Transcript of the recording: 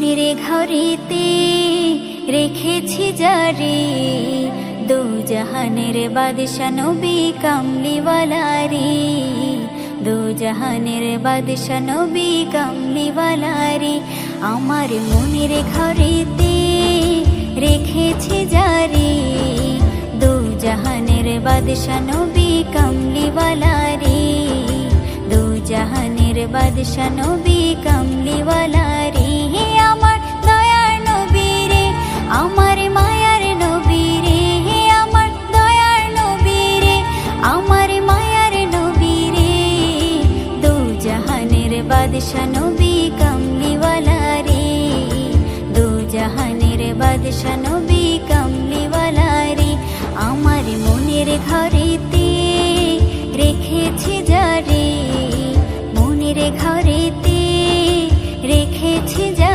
মনের ঘরেতে রেখেছি জারি, দু জাহানের বাদশা নবী কামলিওয়ালা রে, দু জাহানের বাদশা নবী কামলিওয়ালা রে। আমার মনের ঘরেতে রেখেছি জারি, দু জাহানের বাদশা নবী কামলিওয়ালা রে, দু জাহানের বাদশা নবী কামলিওয়ালা রে। আমার দয়ার নবী রে, আমার মায়ার নবী রে, আমার দয়ার নবী রে, আমার মায়ার নবী রে, দু জাহানের বাদশা নবী কামলিওয়ালা রে, দু জাহানের বাদশা